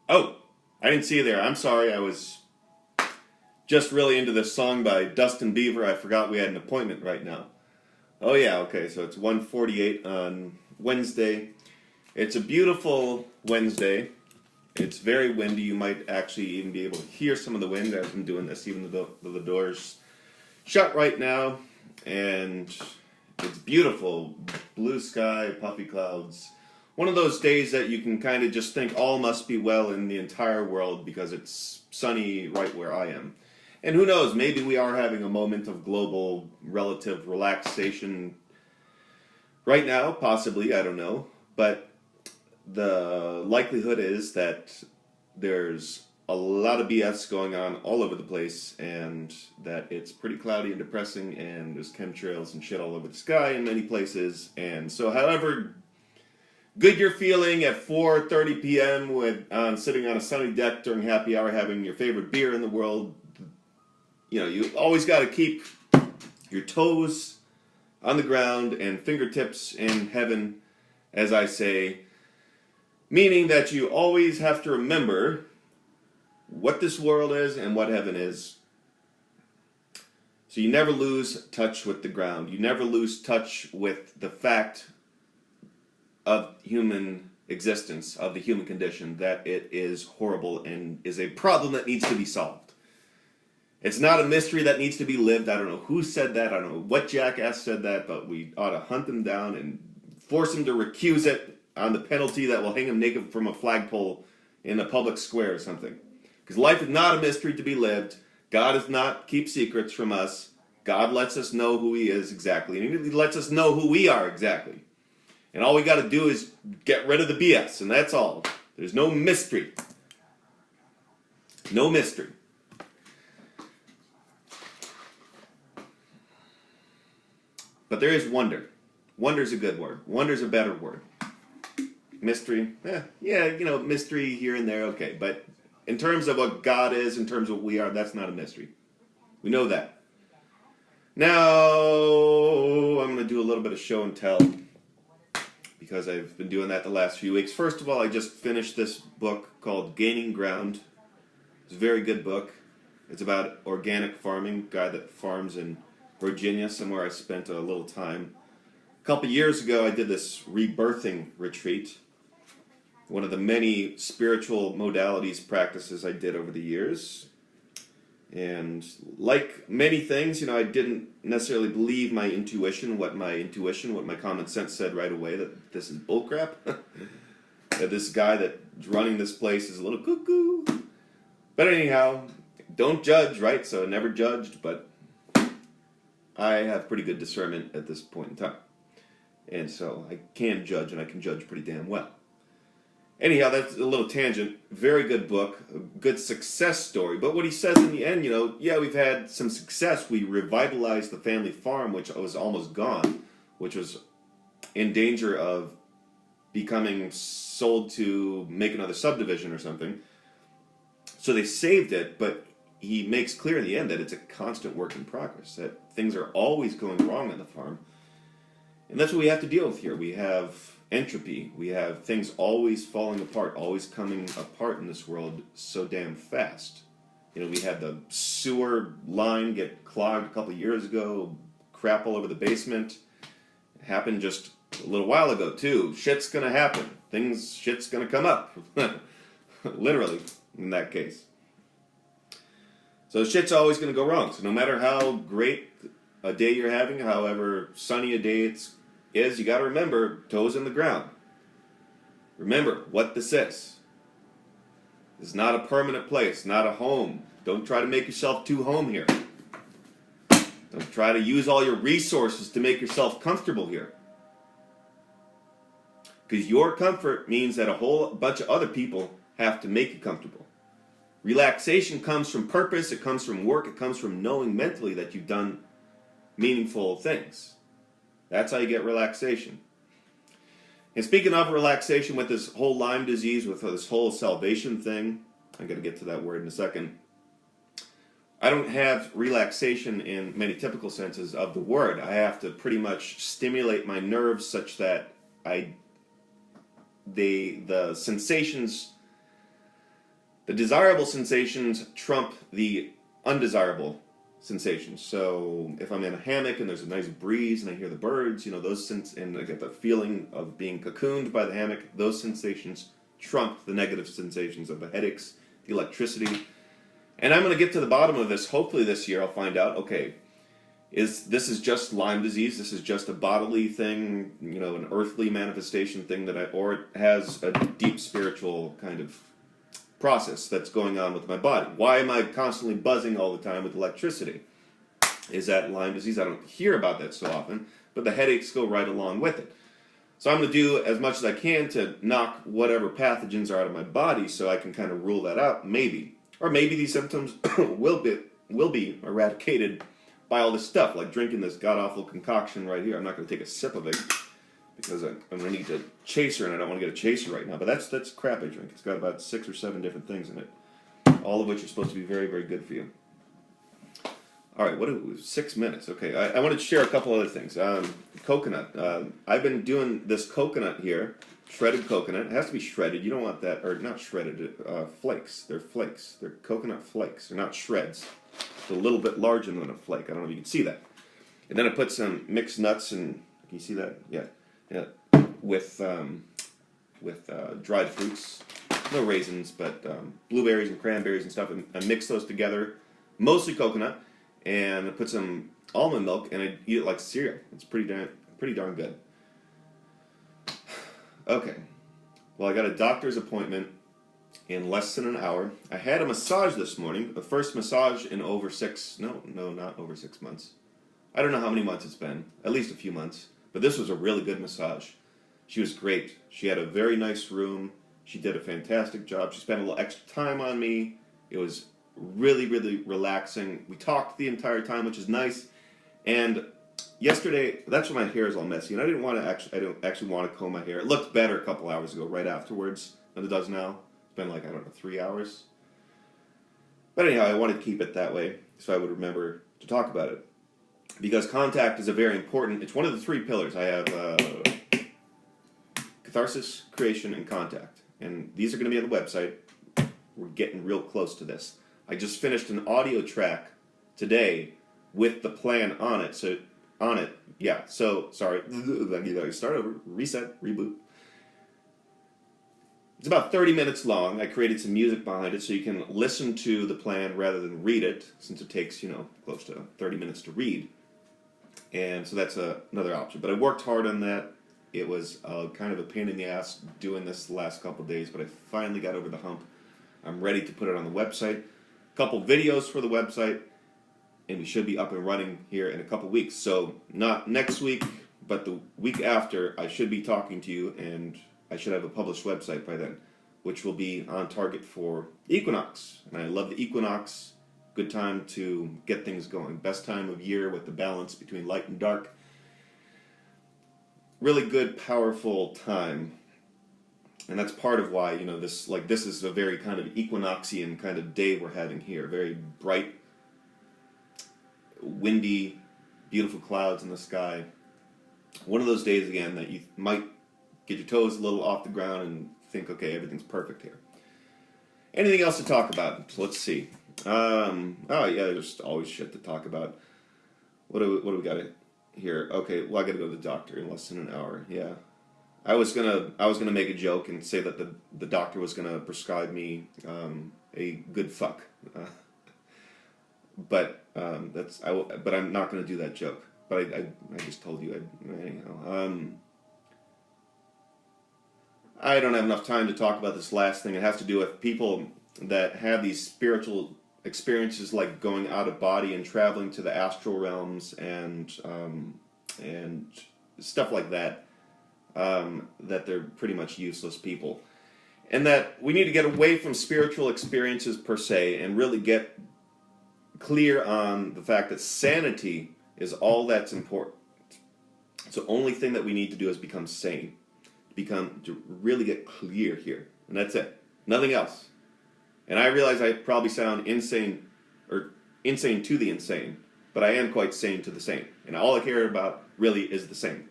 Oh, I didn't see you there. I'm sorry. I was just really into this song by Dustin Beaver. I forgot we had an appointment right now. Oh yeah, okay. So it's 1:48 on Wednesday. It's a beautiful Wednesday. It's very windy. You might actually even be able to hear some of the wind as I'm doing this, even though the door's shut right now. And it's beautiful. Blue sky, puffy clouds. One of those days that you can kind of just think all must be well in the entire world because it's sunny right where I am. And who knows, maybe we are having a moment of global relative relaxation right now, possibly, I don't know. But the likelihood is that there's a lot of BS going on all over the place, and that it's pretty cloudy and depressing, and there's chemtrails and shit all over the sky in many places. And so, however good you're feeling at 4:30 p.m. with sitting on a sunny deck during happy hour, having your favorite beer in the world, you always got to keep your toes on the ground and fingertips in heaven, as I say, meaning that you always have to remember what this world is and what heaven is. So you never lose touch with the ground. You never lose touch with the fact of human existence, of the human condition, that it is horrible and is a problem that needs to be solved. It's not a mystery that needs to be lived. I don't know who said that. I don't know what jackass said that, but we ought to hunt them down and force him to recuse it on the penalty that will hang him naked from a flagpole in a public square or something. Because life is not a mystery to be lived. God does not keep secrets from us. God lets us know who He is exactly. And He lets us know who we are exactly. And all we got to do is get rid of the BS, and that's all. There's no mystery. No mystery. But there is wonder. Wonder's a good word. Wonder's a better word. Mystery, mystery here and there, okay. But in terms of what God is, in terms of what we are, that's not a mystery. We know that. Now, I'm going to do a little bit of show and tell, because I've been doing that the last few weeks. First of all, I just finished this book called Gaining Ground. It's a very good book. It's about organic farming, a guy that farms in Virginia, somewhere I spent a little time. A couple years ago, I did this rebirthing retreat, one of the many spiritual modalities practices I did over the years. And like many things, I didn't necessarily believe my intuition, what my common sense said right away, that this is bullcrap. That this guy that's running this place is a little cuckoo. But anyhow, don't judge, right? So I never judged, but I have pretty good discernment at this point in time. And so I can judge, and I can judge pretty damn well. Anyhow, that's a little tangent. Very good book, a good success story. But what he says in the end, we've had some success. We revitalized the family farm, which was almost gone, which was in danger of becoming sold to make another subdivision or something. So they saved it, but he makes clear in the end that it's a constant work in progress, that things are always going wrong on the farm. And that's what we have to deal with here. We have entropy. We have things always falling apart, always coming apart in this world so damn fast. We had the sewer line get clogged a couple of years ago, crap all over the basement. It happened just a little while ago, too. Shit's gonna happen. Shit's gonna come up. Literally, in that case. So shit's always gonna go wrong. So no matter how great a day you're having, however sunny a day is, you got to remember, toes in the ground. Remember what this is. This is not a permanent place, not a home. Don't try to make yourself too home here. Don't try to use all your resources to make yourself comfortable here. Because your comfort means that a whole bunch of other people have to make you comfortable. Relaxation comes from purpose, it comes from work, it comes from knowing mentally that you've done meaningful things. That's how you get relaxation. And speaking of relaxation, with this whole Lyme disease, with this whole salvation thing, I'm going to get to that word in a second. I don't have relaxation in many typical senses of the word. I have to pretty much stimulate my nerves such that the sensations the desirable sensations trump the undesirable sensations. So if I'm in a hammock and there's a nice breeze and I hear the birds, and I get the feeling of being cocooned by the hammock, those sensations trump the negative sensations of the headaches, the electricity. And I'm going to get to the bottom of this. Hopefully this year I'll find out, okay, this is just Lyme disease? This is just a bodily thing, an earthly manifestation thing or it has a deep spiritual kind of process that's going on with my body? Why am I constantly buzzing all the time with electricity? Is that Lyme disease? I don't hear about that so often, but the headaches go right along with it. So I'm going to do as much as I can to knock whatever pathogens are out of my body so I can kind of rule that out, maybe. Or maybe these symptoms will be eradicated by all this stuff, like drinking this god-awful concoction right here. I'm not going to take a sip of it because I'm going to need a chaser, and I don't want to get a chaser right now. But that's crap I drink. It's got about 6 or 7 different things in it, all of which are supposed to be very, very good for you. All right, 6 minutes. Okay, I wanted to share a couple other things. Coconut. I've been doing this coconut here, shredded coconut. It has to be shredded. You don't want that, or not shredded, flakes. They're flakes. They're coconut flakes. They're not shreds. It's a little bit larger than a flake. I don't know if you can see that. And then I put some mixed nuts and, can you see that? Yeah. With dried fruits. No raisins, but blueberries and cranberries and stuff. And I mix those together, mostly coconut. And I put some almond milk, and I eat it like cereal. It's pretty darn good. Okay. Well, I got a doctor's appointment in less than an hour. I had a massage this morning. The first massage in over not over 6 months. I don't know how many months it's been. At least a few months. But this was a really good massage. She was great. She had a very nice room. She did a fantastic job. She spent a little extra time on me. It was really, really relaxing. We talked the entire time, which is nice. And yesterday, that's when my hair is all messy, and I don't actually want to comb my hair. It looked better a couple hours ago, right afterwards, than it does now. It's been like, 3 hours. But anyhow, I wanted to keep it that way, so I would remember to talk about it. Because contact is it's one of the 3 pillars. I have catharsis, creation, and contact. And these are going to be on the website. We're getting real close to this. I just finished an audio track today with the plan on it. So sorry. Start over, reset, reboot. It's about 30 minutes long. I created some music behind it so you can listen to the plan rather than read it, since it takes, close to 30 minutes to read. And so that's another option. But I worked hard on that. It was kind of a pain in the ass doing this the last couple of days, but I finally got over the hump. I'm ready to put it on the website. A couple videos for the website, and we should be up and running here in a couple weeks. So not next week, but the week after, I should be talking to you, and I should have a published website by then, which will be on target for equinox. And I love the equinox. Good time to get things going. Best time of year with the balance between light and dark. Really good, powerful time. And that's part of why, this is a very kind of equinoxian kind of day we're having here. Very bright, windy, beautiful clouds in the sky. One of those days, again, that you might get your toes a little off the ground and think, okay, everything's perfect here. Anything else to talk about? Let's see. There's always shit to talk about. What do we got here? Okay, well, I got to go to the doctor in less than an hour. Yeah. I was gonna make a joke and say that the doctor was gonna prescribe me a good fuck, but I'm not gonna do that joke. But I just told you I don't have enough time to talk about this last thing. It has to do with people that have these spiritual experiences, like going out of body and traveling to the astral realms and stuff like that. That they're pretty much useless people. And that we need to get away from spiritual experiences per se and really get clear on the fact that sanity is all that's important. So the only thing that we need to do is become sane. To really get clear here. And that's it. Nothing else. And I realize I probably sound insane to the insane, but I am quite sane to the sane. And all I care about really is the same.